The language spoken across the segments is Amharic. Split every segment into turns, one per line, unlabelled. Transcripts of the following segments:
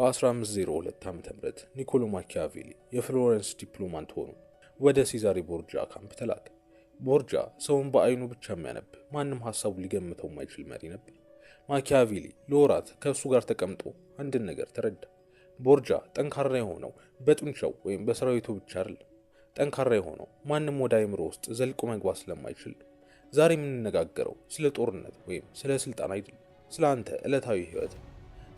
በ1502 ዓ.ም ኒኮሎ ማኪያቬሊ የፍሎረንስ ዲፕሎማት ሆኖ ወደ ሲዛሬ ቦርጃ ካምፕ ተላከ። ቦርጃ ሰውን በአይኑ ብቻ የሚያነብ ማንም ሐሳቡ ሊገምተው የማይችል መሪ ነበር። ማኪያቬሊ ለወራት ከእሱ ጋር ተቀምጦ አንድን ነገር ተረዳ። ቦርጃ ጠንካራ የሆነው በጡንቻው ወይም በሰራዊቱ ብቻ አይደለም። ጠንካራ የሆነው ማንም ወደ አይምሮ ውስጥ ዘልቆ መግባት ስለማይችል። ዛሬ የምንነጋገረው ስለ ጦርነት ወይም ስለ ስልጣን አይደለም፣ ስለ አንተ ዕለታዊ ህይወት፣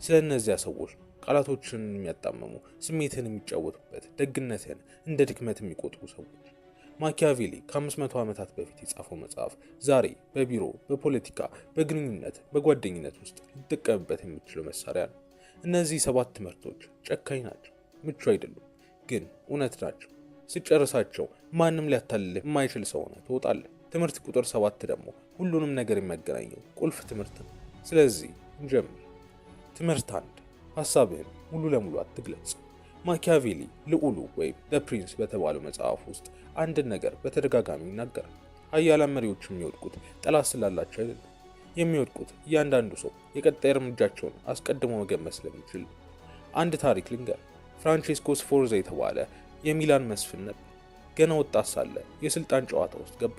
ስለ እነዚያ ሰዎች ቃላቶችን የሚያጣመሙ፣ ስሜትን የሚጫወቱበት፣ ደግነትን እንደ ድክመት የሚቆጥሩ ሰዎች። ማኪያቬሊ ከ500 ዓመታት በፊት የጻፈው መጽሐፍ ዛሬ በቢሮ፣ በፖለቲካ፣ በግንኙነት፣ በጓደኝነት ውስጥ ሊጠቀምበት የሚችለው መሳሪያ ነው። እነዚህ 7 ትምህርቶች ጨካኝ ናቸው፣ ምቹ አይደሉም፣ ግን እውነት ናቸው። ሲጨርሳቸው ማንም ሊያታልልህ የማይችል ሰው ሆነህ ትወጣለህ። ትምህርት ቁጥር 7 ደግሞ ሁሉንም ነገር የሚያገናኘው ቁልፍ ትምህርት ነው። ስለዚህ እንጀምር። ትምህርት 1፣ ሐሳብህን ሙሉ ለሙሉ አትግለጽ። ማኪያቬሊ ልዑሉ ወይም ደ ፕሪንስ በተባለው መጽሐፍ ውስጥ አንድን ነገር በተደጋጋሚ ይናገራል። ኃያላን መሪዎች የሚወድቁት ጠላት ስላላቸው አይደለም። የሚወድቁት እያንዳንዱ ሰው የቀጣይ እርምጃቸውን አስቀድሞ መገመት ስለሚችል። አንድ ታሪክ ልንገር። ፍራንቼስኮ ስፎርዛ የተባለ የሚላን መስፍን ነበር። ገና ወጣት ሳለ የስልጣን ጨዋታ ውስጥ ገባ።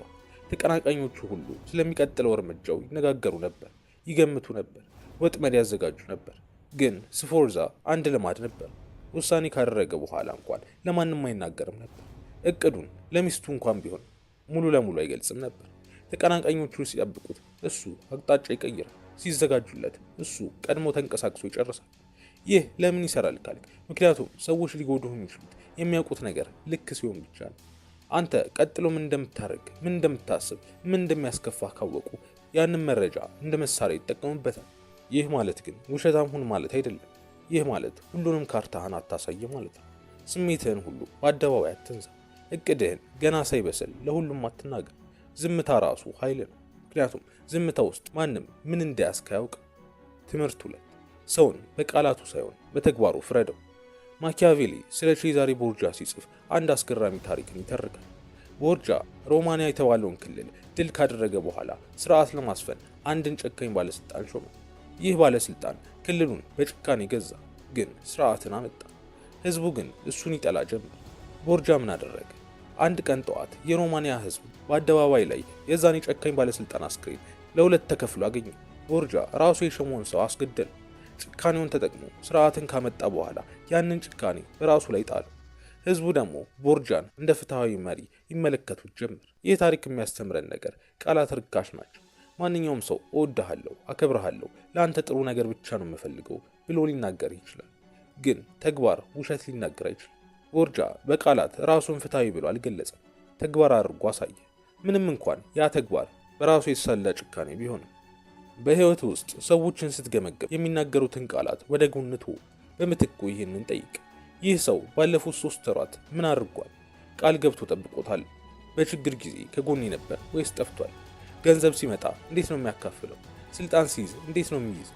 ተቀናቃኞቹ ሁሉ ስለሚቀጥለው እርምጃው ይነጋገሩ ነበር፣ ይገምቱ ነበር፣ ወጥመድ ያዘጋጁ ነበር። ግን ስፎርዛ አንድ ልማድ ነበር። ውሳኔ ካደረገ በኋላ እንኳን ለማንም አይናገርም ነበር። እቅዱን ለሚስቱ እንኳን ቢሆን ሙሉ ለሙሉ አይገልጽም ነበር። ተቀናቃኞቹ ሲጠብቁት እሱ አቅጣጫ ይቀይራል። ሲዘጋጁለት እሱ ቀድሞ ተንቀሳቅሶ ይጨርሳል። ይህ ለምን ይሰራል ካልክ፣ ምክንያቱም ሰዎች ሊጎዱህ የሚችሉት የሚያውቁት ነገር ልክ ሲሆን ብቻ ነው። አንተ ቀጥሎ ምን እንደምታደርግ፣ ምን እንደምታስብ፣ ምን እንደሚያስከፋህ ካወቁ ያንን መረጃ እንደ መሳሪያ ይጠቀሙበታል። ይህ ማለት ግን ውሸታም ሁን ማለት አይደለም። ይህ ማለት ሁሉንም ካርታህን አታሳይ ማለት ነው። ስሜትህን ሁሉ በአደባባይ አትንዛ። እቅድህን ገና ሳይበስል ለሁሉም አትናገር። ዝምታ ራሱ ኃይል ነው፣ ምክንያቱም ዝምታ ውስጥ ማንም ምን እንደያዝክ አያውቅም። ትምህርት 2፣ ሰውን በቃላቱ ሳይሆን በተግባሩ ፍረደው። ማኪያቬሊ ስለ ቼዛሬ ቦርጃ ሲጽፍ አንድ አስገራሚ ታሪክን ይተርካል። ቦርጃ ሮማንያ የተባለውን ክልል ድል ካደረገ በኋላ ስርዓት ለማስፈን አንድን ጨካኝ ባለስልጣን ሾመ። ይህ ባለስልጣን ክልሉን በጭካኔ ገዛ፣ ግን ስርዓትን አመጣ። ህዝቡ ግን እሱን ይጠላ ጀመር። ቦርጃ ምን አደረገ? አንድ ቀን ጠዋት የሮማንያ ህዝብ በአደባባይ ላይ የዛን የጨካኝ ባለስልጣን አስክሬን ለሁለት ተከፍሎ አገኘ። ቦርጃ ራሱ የሾመውን ሰው አስገደለ። ጭካኔውን ተጠቅሞ ስርዓትን ካመጣ በኋላ ያንን ጭካኔ በራሱ ላይ ጣሉ። ህዝቡ ደግሞ ቦርጃን እንደ ፍትሃዊ መሪ ይመለከቱት ጀመር። ይህ ታሪክ የሚያስተምረን ነገር ቃላት ርካሽ ናቸው። ማንኛውም ሰው እወድሃለሁ፣ አከብርሃለሁ፣ ለአንተ ጥሩ ነገር ብቻ ነው የምፈልገው ብሎ ሊናገር ይችላል፣ ግን ተግባር ውሸት ሊናገር አይችልም። ቦርጃ በቃላት ራሱን ፍትሃዊ ብሎ አልገለጸም፣ ተግባር አድርጎ አሳየ። ምንም እንኳን ያ ተግባር በራሱ የተሳለ ጭካኔ ቢሆንም። በህይወት ውስጥ ሰዎችን ስትገመገም የሚናገሩትን ቃላት ወደ ጎን ተው። በምትኩ ይህንን ጠይቅ። ይህ ሰው ባለፉት 3 ወራት ምን አድርጓል? ቃል ገብቶ ጠብቆታል? በችግር ጊዜ ከጎኔ ነበር ወይስ ጠፍቷል? ገንዘብ ሲመጣ እንዴት ነው የሚያካፍለው? ስልጣን ሲይዝ እንዴት ነው የሚይዝ?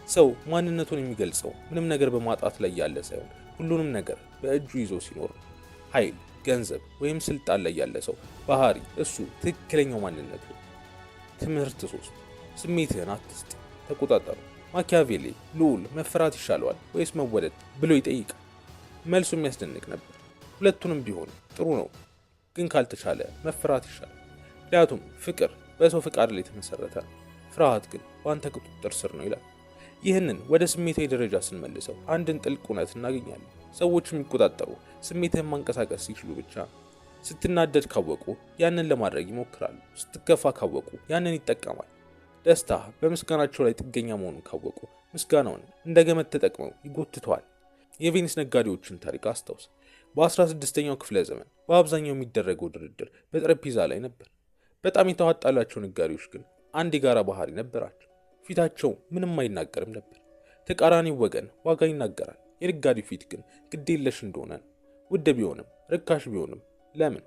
ሰው ማንነቱን የሚገልጸው ምንም ነገር በማጣት ላይ ያለ ሳይሆን ሁሉንም ነገር በእጁ ይዞ ሲኖር ነው። ኃይል፣ ገንዘብ ወይም ስልጣን ላይ ያለ ሰው ባህሪ እሱ ትክክለኛው ማንነቱ። ትምህርት 3፣ ስሜትህን አትስጥ፣ ተቆጣጠሩ። ማኪያቬሊ ልዑል መፈራት ይሻለዋል ወይስ መወደድ ብሎ ይጠይቃል። መልሱ የሚያስደንቅ ነበር። ሁለቱንም ቢሆን ጥሩ ነው፣ ግን ካልተቻለ መፈራት ይሻላል። ምክንያቱም ፍቅር በሰው ፍቃድ ላይ የተመሰረተ ነው፣ ፍርሃት ግን በአንተ ቁጥጥር ስር ነው ይላል። ይህንን ወደ ስሜታዊ ደረጃ ስንመልሰው አንድን ጥልቅ እውነት እናገኛለን። ሰዎች የሚቆጣጠሩ ስሜትህን ማንቀሳቀስ ሲችሉ ብቻ። ስትናደድ ካወቁ ያንን ለማድረግ ይሞክራሉ። ስትከፋ ካወቁ ያንን ይጠቀማል። ደስታ በምስጋናቸው ላይ ጥገኛ መሆኑን ካወቁ ምስጋናውን እንደ ገመድ ተጠቅመው ይጎትተዋል። የቬኒስ ነጋዴዎችን ታሪክ አስታውስ። በ16ኛው ክፍለ ዘመን በአብዛኛው የሚደረገው ድርድር በጠረጴዛ ላይ ነበር። በጣም የተዋጣላቸው ነጋዴዎች ግን አንድ የጋራ ባህሪ ነበራቸው። ፊታቸው ምንም አይናገርም ነበር። ተቃራኒው ወገን ዋጋ ይናገራል። የነጋዴው ፊት ግን ግዴለሽ እንደሆነ ነው። ውድ ቢሆንም ርካሽ ቢሆንም። ለምን?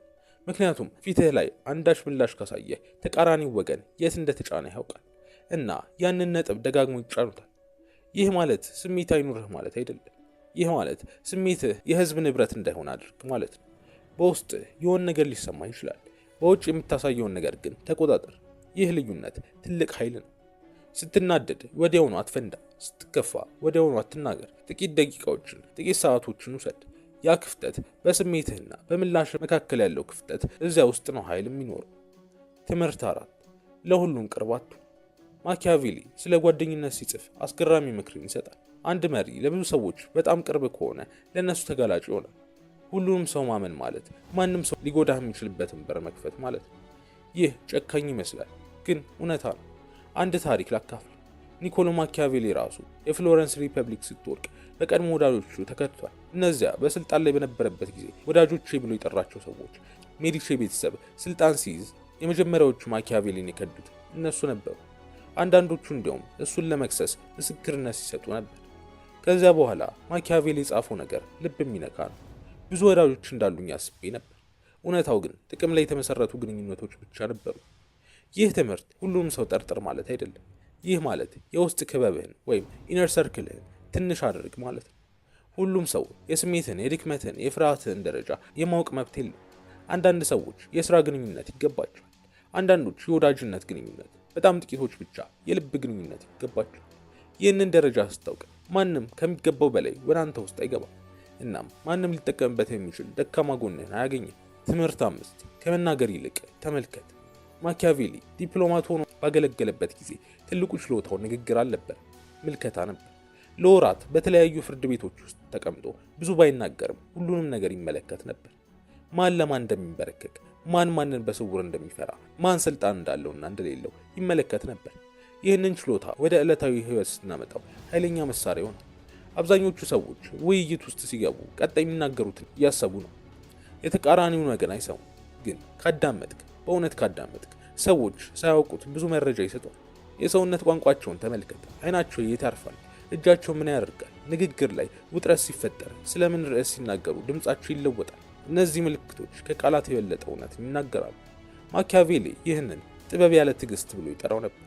ምክንያቱም ፊትህ ላይ አንዳች ምላሽ ካሳየህ ተቃራኒው ወገን የት እንደተጫነ ያውቃል እና ያንን ነጥብ ደጋግሞ ይጫኑታል። ይህ ማለት ስሜት አይኑርህ ማለት አይደለም። ይህ ማለት ስሜትህ የህዝብ ንብረት እንዳይሆን አድርግ ማለት ነው። በውስጥህ የሆነ ነገር ሊሰማ ይችላል፣ በውጭ የምታሳየውን ነገር ግን ተቆጣጠር። ይህ ልዩነት ትልቅ ኃይል ነው። ስትናደድ ወዲያውኑ አትፈንዳ። ስትከፋ ወዲያውኑ አትናገር። ጥቂት ደቂቃዎችን፣ ጥቂት ሰዓቶችን ውሰድ። ያ ክፍተት በስሜትህና በምላሽ መካከል ያለው ክፍተት፣ እዚያ ውስጥ ነው ኃይል የሚኖረው። ትምህርት 4 ለሁሉም ቅርብ አትሁን። ማኪያቬሊ ስለ ጓደኝነት ሲጽፍ አስገራሚ ምክርን ይሰጣል። አንድ መሪ ለብዙ ሰዎች በጣም ቅርብ ከሆነ ለእነሱ ተጋላጭ ይሆናል። ሁሉንም ሰው ማመን ማለት ማንም ሰው ሊጎዳህ የሚችልበትን በር መክፈት ማለት ነው። ይህ ጨካኝ ይመስላል፣ ግን እውነታ ነው። አንድ ታሪክ ላካፍል። ኒኮሎ ማኪያቬሊ ራሱ የፍሎረንስ ሪፐብሊክ ስትወድቅ በቀድሞ ወዳጆቹ ተከድቷል። እነዚያ በስልጣን ላይ በነበረበት ጊዜ ወዳጆቼ ብሎ የጠራቸው ሰዎች ሜዲቼ ቤተሰብ ስልጣን ሲይዝ የመጀመሪያዎቹ ማኪያቬሊን የከዱት እነሱ ነበሩ። አንዳንዶቹ እንዲያውም እሱን ለመክሰስ ምስክርነት ሲሰጡ ነበር። ከዚያ በኋላ ማኪያቬሊ የጻፈው ነገር ልብ የሚነካ ነው። ብዙ ወዳጆች እንዳሉኝ አስቤ ነበር። እውነታው ግን ጥቅም ላይ የተመሰረቱ ግንኙነቶች ብቻ ነበሩ። ይህ ትምህርት ሁሉንም ሰው ጠርጥር ማለት አይደለም። ይህ ማለት የውስጥ ክበብህን ወይም ኢነር ሰርክልህን ትንሽ አድርግ ማለት ነው። ሁሉም ሰው የስሜትን፣ የድክመትን፣ የፍርሃትን ደረጃ የማወቅ መብት የለው። አንዳንድ ሰዎች የስራ ግንኙነት ይገባቸዋል። አንዳንዶች የወዳጅነት ግንኙነት፣ በጣም ጥቂቶች ብቻ የልብ ግንኙነት ይገባቸዋል። ይህንን ደረጃ ስታውቅ ማንም ከሚገባው በላይ ወደ አንተ ውስጥ አይገባም። እናም ማንም ሊጠቀምበት የሚችል ደካማ ጎንህን አያገኝም። ትምህርት 5 ከመናገር ይልቅ ተመልከት። ማኪያቬሊ ዲፕሎማት ሆኖ ባገለገለበት ጊዜ ትልቁ ችሎታው ንግግር አልነበር፣ ምልከታ ነበር። ለወራት በተለያዩ ፍርድ ቤቶች ውስጥ ተቀምጦ ብዙ ባይናገርም ሁሉንም ነገር ይመለከት ነበር። ማን ለማን እንደሚንበረከክ፣ ማን ማንን በስውር እንደሚፈራ፣ ማን ስልጣን እንዳለውና እንደሌለው ይመለከት ነበር። ይህንን ችሎታ ወደ ዕለታዊ ህይወት ስናመጣው ኃይለኛ መሳሪያ ሆነ። አብዛኞቹ ሰዎች ውይይት ውስጥ ሲገቡ ቀጣይ የሚናገሩትን እያሰቡ ነው። የተቃራኒውን ወገን አይሰሙም። ግን ካዳመጥክ፣ በእውነት ካዳመጥክ ሰዎች ሳያውቁት ብዙ መረጃ ይሰጧል። የሰውነት ቋንቋቸውን ተመልከት። አይናቸው የት ያርፋል? እጃቸው ምን ያደርጋል? ንግግር ላይ ውጥረት ሲፈጠር፣ ስለምን ርዕስ ሲናገሩ ድምጻቸው ይለወጣል። እነዚህ ምልክቶች ከቃላት የበለጠ እውነት ይናገራሉ። ማኪያቬሊ ይህንን ጥበብ ያለ ትዕግስት ብሎ ይጠራው ነበር።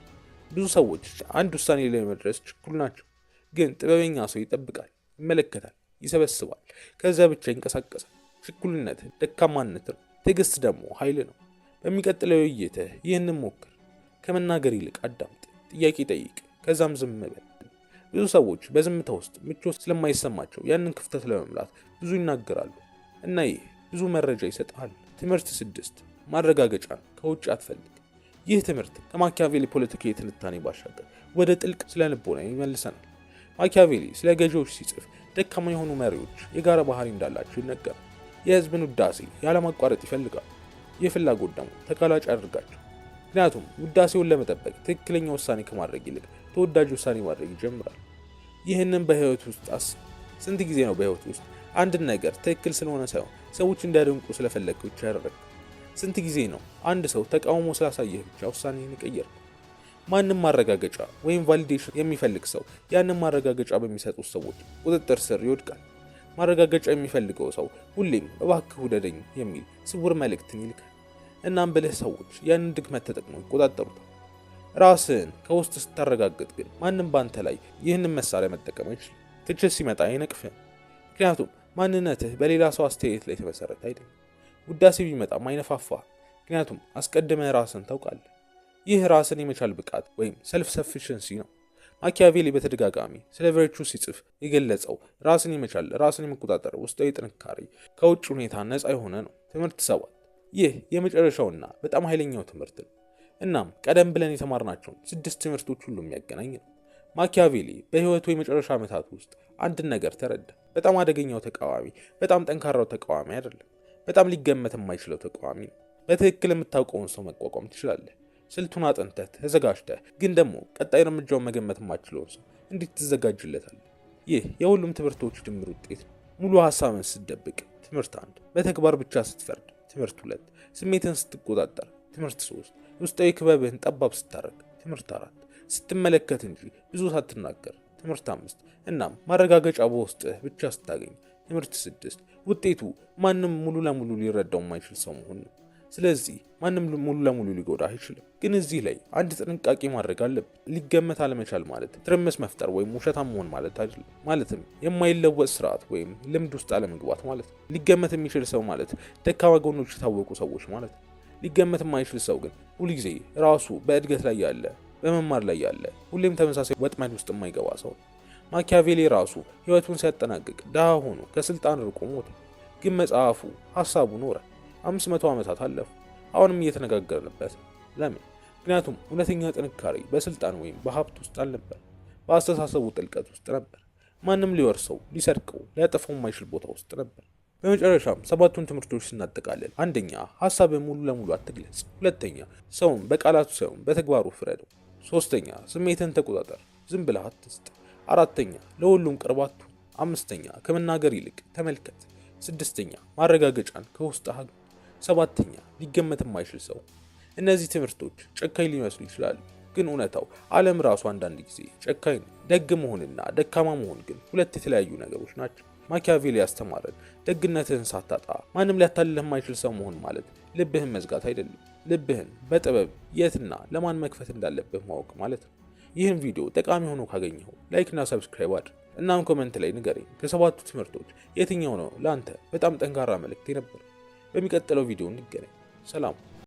ብዙ ሰዎች አንድ ውሳኔ ላይ መድረስ ችኩል ናቸው። ግን ጥበበኛ ሰው ይጠብቃል፣ ይመለከታል፣ ይሰበስባል፣ ከዚያ ብቻ ይንቀሳቀሳል። ችኩልነት ደካማነት ነው፣ ትዕግስት ደግሞ ኃይል ነው። በሚቀጥለው ውይይትህ ይህንን ሞክር። ከመናገር ይልቅ አዳምጥ፣ ጥያቄ ጠይቅ፣ ከዛም ዝም በል። ብዙ ሰዎች በዝምታ ውስጥ ምቾት ስለማይሰማቸው ያንን ክፍተት ለመምላት ብዙ ይናገራሉ እና ይህ ብዙ መረጃ ይሰጣል። ትምህርት 6 ማረጋገጫ ከውጭ አትፈልግ። ይህ ትምህርት ከማኪያቬሊ ፖለቲካዊ ትንታኔ ባሻገር ወደ ጥልቅ ስለ ልቦና ይመልሰናል። ማኪያቬሊ ስለ ገዢዎች ሲጽፍ ደካማ የሆኑ መሪዎች የጋራ ባህሪ እንዳላቸው ይነገራል። የህዝብን ውዳሴ ያለማቋረጥ ይፈልጋሉ። ይህ ፍላጎት ደግሞ ተጋላጭ ያደርጋቸው። ምክንያቱም ውዳሴውን ለመጠበቅ ትክክለኛ ውሳኔ ከማድረግ ይልቅ ተወዳጅ ውሳኔ ማድረግ ይጀምራል። ይህንን በህይወት ውስጥ አስብ። ስንት ጊዜ ነው በህይወት ውስጥ አንድን ነገር ትክክል ስለሆነ ሳይሆን ሰዎች እንዲያደንቁ ስለፈለግ ብቻ ያደረግ? ስንት ጊዜ ነው አንድ ሰው ተቃውሞ ስላሳየህ ብቻ ውሳኔን ይቀየር? ማንም ማረጋገጫ ወይም ቫሊዴሽን የሚፈልግ ሰው ያንን ማረጋገጫ በሚሰጡት ሰዎች ቁጥጥር ስር ይወድቃል። ማረጋገጫ የሚፈልገው ሰው ሁሌም እባክህ ውደደኝ የሚል ስውር መልእክትን ይልካል። እናም ብልህ ሰዎች ያንን ድክመት ተጠቅመው ይቆጣጠሩታል። ራስህን ከውስጥ ስታረጋግጥ ግን ማንም ባንተ ላይ ይህንን መሳሪያ መጠቀም አይችልም። ትችት ሲመጣ አይነቅፍህም፣ ምክንያቱም ማንነትህ በሌላ ሰው አስተያየት ላይ የተመሰረተ አይደለም። ውዳሴ ቢመጣም አይነፋፋህ፣ ምክንያቱም አስቀድመህ ራስን ታውቃለህ። ይህ ራስን የመቻል ብቃት ወይም ሰልፍ ሰፊሽንሲ ነው። ማኪያቬሊ በተደጋጋሚ ስለ ቨርቹ ሲጽፍ የገለጸው ራስን የመቻል፣ ራስን የመቆጣጠር ውስጣዊ ጥንካሬ ከውጭ ሁኔታ ነፃ የሆነ ነው። ትምህርት 7 ይህ የመጨረሻውና በጣም ኃይለኛው ትምህርት ነው። እናም ቀደም ብለን የተማርናቸውን 6 ትምህርቶች ሁሉ የሚያገናኝ ነው። ማኪያቬሊ በህይወቱ የመጨረሻ ዓመታት ውስጥ አንድን ነገር ተረዳ። በጣም አደገኛው ተቃዋሚ በጣም ጠንካራው ተቃዋሚ አይደለም፣ በጣም ሊገመት የማይችለው ተቃዋሚ ነው። በትክክል የምታውቀውን ሰው መቋቋም ትችላለህ። ስልቱን አጥንተህ ተዘጋጅተህ፣ ግን ደግሞ ቀጣይ እርምጃውን መገመት የማትችለውን ሰው እንዴት ትዘጋጅለታለህ? ይህ የሁሉም ትምህርቶች ድምር ውጤት ነው። ሙሉ ሐሳብን ስትደብቅ ትምህርት 1፣ በተግባር ብቻ ስትፈርድ ትምህርት 2፣ ስሜትን ስትቆጣጠር ትምህርት 3፣ ውስጣዊ ክበብህን ጠባብ ስታረግ ትምህርት 4፣ ስትመለከት እንጂ ብዙ ሳትናገር ትምህርት 5፣ እናም ማረጋገጫ በውስጥህ ብቻ ስታገኝ ትምህርት 6። ውጤቱ ማንም ሙሉ ለሙሉ ሊረዳው የማይችል ሰው መሆን ነው። ስለዚህ ማንም ሙሉ ለሙሉ ሊጎዳ አይችልም። ግን እዚህ ላይ አንድ ጥንቃቄ ማድረግ አለብን። ሊገመት አለመቻል ማለት ትርምስ መፍጠር ወይም ውሸታም መሆን ማለት አይደለም። ማለትም የማይለወጥ ስርዓት ወይም ልምድ ውስጥ አለመግባት ማለት ነው። ሊገመት የሚችል ሰው ማለት ደካማ ጎኖች የታወቁ ሰዎች ማለት ነው። ሊገመት የማይችል ሰው ግን ሁልጊዜ ራሱ በእድገት ላይ ያለ በመማር ላይ ያለ ሁሌም ተመሳሳይ ወጥመድ ውስጥ የማይገባ ሰው ነው። ማኪያቬሊ ራሱ ህይወቱን ሲያጠናቅቅ ድሃ ሆኖ ከስልጣን ርቆ ሞተ። ግን መጽሐፉ ሀሳቡ ኖረ። 500 ዓመታት አለፉ። አሁንም እየተነጋገርንበት። ለምን? ምክንያቱም እውነተኛ ጥንካሬ በስልጣን ወይም በሀብት ውስጥ አልነበር፣ በአስተሳሰቡ ጥልቀት ውስጥ ነበር። ማንም ሊወርሰው፣ ሊሰርቀው፣ ሊያጠፋው የማይችል ቦታ ውስጥ ነበር። በመጨረሻም 7ቱን ትምህርቶች ስናጠቃልል፣ አንደኛ ሀሳብን ሙሉ ለሙሉ አትግለጽ። ሁለተኛ ሰውን በቃላቱ ሳይሆን በተግባሩ ፍረደው። ሶስተኛ ስሜትን ተቆጣጠር፣ ዝም ብለህ አትስጥ። አራተኛ ለሁሉም ቅርብ አትሁን። አምስተኛ ከመናገር ይልቅ ተመልከት። ስድስተኛ ማረጋገጫን ከውስጥ አግኝ። ሰባተኛ ሊገመት የማይችል ሰው። እነዚህ ትምህርቶች ጨካኝ ሊመስሉ ይችላሉ፣ ግን እውነታው ዓለም ራሱ አንዳንድ ጊዜ ጨካኝ ነው። ደግ መሆንና ደካማ መሆን ግን ሁለት የተለያዩ ነገሮች ናቸው። ማኪያቬሊ ያስተማረን ደግነትህን ሳታጣ ማንም ሊያታልልህ የማይችል ሰው መሆን ማለት ልብህን መዝጋት አይደለም፣ ልብህን በጥበብ የትና ለማን መክፈት እንዳለብህ ማወቅ ማለት ነው። ይህን ቪዲዮ ጠቃሚ ሆኖ ካገኘኸው ላይክ እና ሰብስክራይብ አድርግ። እናም ኮሜንት ላይ ንገረኝ ከ7ቱ ትምህርቶች የትኛው ነው ለአንተ በጣም ጠንካራ መልእክት ነበር። በሚቀጥለው ቪዲዮ እንገናኝ። ሰላም።